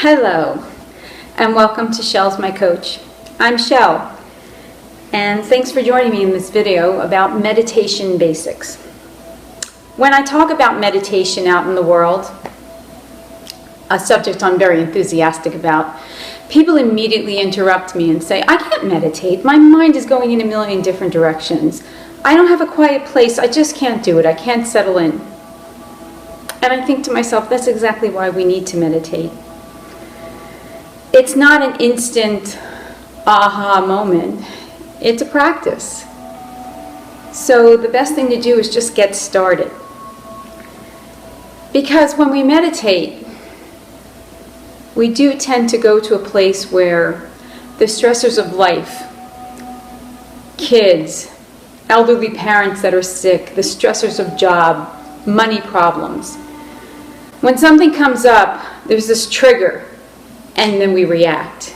Hello, and welcome to Shell's My Coach. I'm Shell, and thanks for joining me in this video about meditation basics. When I talk about meditation out in the world, a subject I'm very enthusiastic about, people immediately interrupt me and say, I can't meditate. My mind is going in a million different directions. I don't have a quiet place. I just can't do it. I can't settle in. And I think to myself, that's exactly why we need to meditate. It's not an instant aha moment. It's a practice. So the best thing to do is just get started. Because when we meditate, we do tend to go to a place where the stressors of life, kids, elderly parents that are sick, the stressors of job, money problems. When something comes up, there's this trigger, and then we react.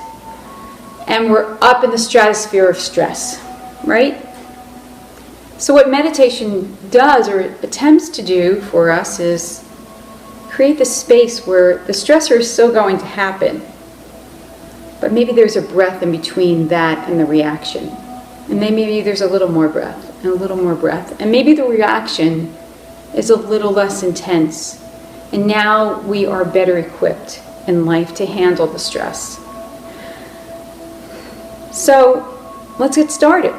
And we're up in the stratosphere of stress, right? So what meditation does, or attempts to do for us, is create this space where the stressor is still going to happen, but maybe there's a breath in between that and the reaction. And then maybe there's a little more breath, and a little more breath. And maybe the reaction is a little less intense. And now we are better equipped in life to handle the stress. So let's get started.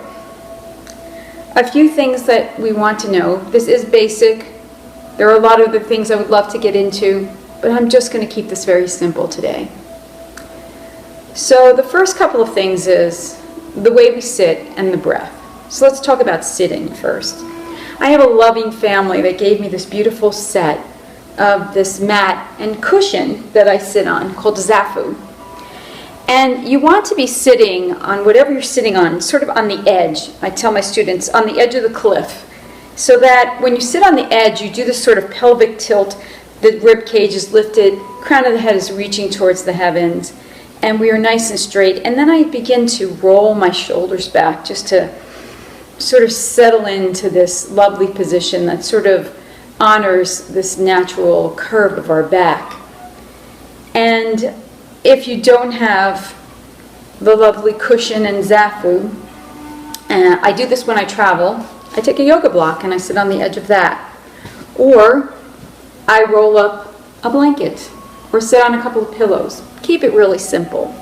A few things that we want to know. This is basic. There are a lot of other things I would love to get into, but I'm just going to keep this very simple today. So the first couple of things is the way we sit and the breath. So let's talk about sitting first. I have a loving family that gave me this beautiful set of this mat and cushion that I sit on called Zafu. And you want to be sitting on whatever you're sitting on, sort of on the edge. I tell my students, on the edge of the cliff, so that when you sit on the edge, you do this sort of pelvic tilt, the rib cage is lifted, crown of the head is reaching towards the heavens, and we are nice and straight. And then I begin to roll my shoulders back just to sort of settle into this lovely position that sort of honors this natural curve of our back. And if you don't have the lovely cushion and Zafu, I do this when I travel, I take a yoga block and I sit on the edge of that. Or I roll up a blanket or sit on a couple of pillows. Keep it really simple.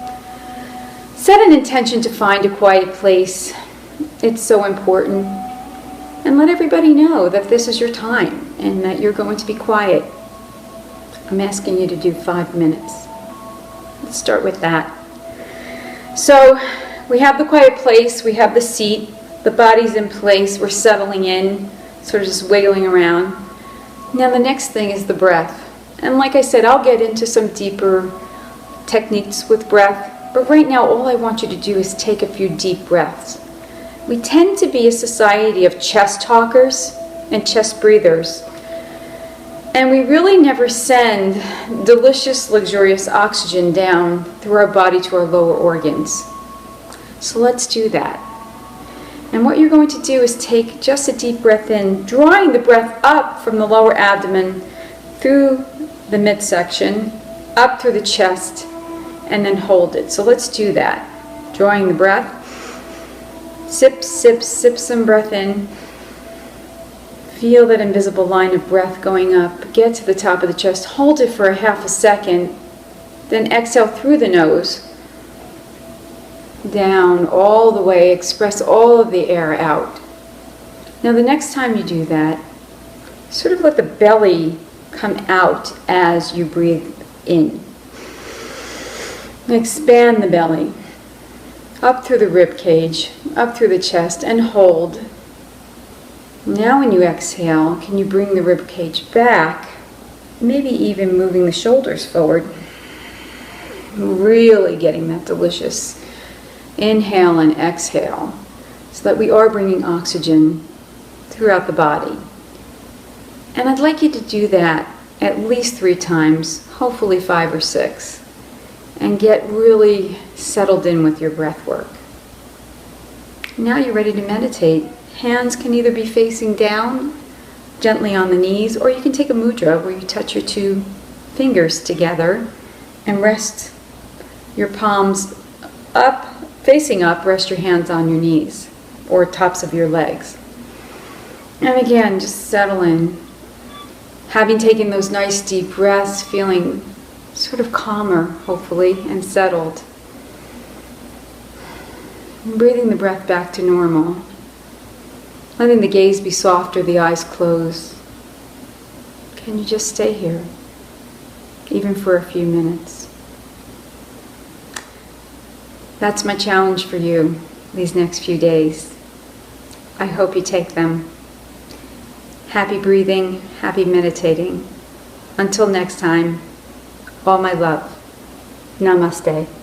Set an intention to find a quiet place. It's so important. And let everybody know that this is your time and that you're going to be quiet. I'm asking you to do 5 minutes. Let's start with that. So we have the quiet place, we have the seat, the body's in place, we're settling in, sort of just wiggling around. Now the next thing is the breath. And like I said, I'll get into some deeper techniques with breath, but right now all I want you to do is take a few deep breaths. We tend to be a society of chest talkers and chest breathers. And we really never send delicious, luxurious oxygen down through our body to our lower organs. So let's do that. And what you're going to do is take just a deep breath in, drawing the breath up from the lower abdomen, through the midsection, up through the chest, and then hold it. So let's do that. Drawing the breath. Sip, sip, sip some breath in. Feel that invisible line of breath going up. Get to the top of the chest. Hold it for a half a second. Then exhale through the nose. Down all the way. Express all of the air out. Now the next time you do that, sort of let the belly come out as you breathe in. Expand the belly. Up through the rib cage, up through the chest, and hold. Now when you exhale, can you bring the rib cage back, maybe even moving the shoulders forward. Really getting that delicious inhale and exhale so that we are bringing oxygen throughout the body. And I'd like you to do that at least 3 times, hopefully 5 or 6. And get really settled in with your breath work. Now you're ready to meditate. Hands can either be facing down, gently on the knees, or you can take a mudra where you touch your 2 fingers together And rest your palms up, facing up, rest your hands on your knees or tops of your legs. And again, just settle in. Having taken those nice deep breaths, feeling sort of calmer, hopefully, and settled. And breathing the breath back to normal. Letting the gaze be softer, the eyes close. Can you just stay here, even for a few minutes? That's my challenge for you these next few days. I hope you take them. Happy breathing, happy meditating. Until next time, all my love. Namaste.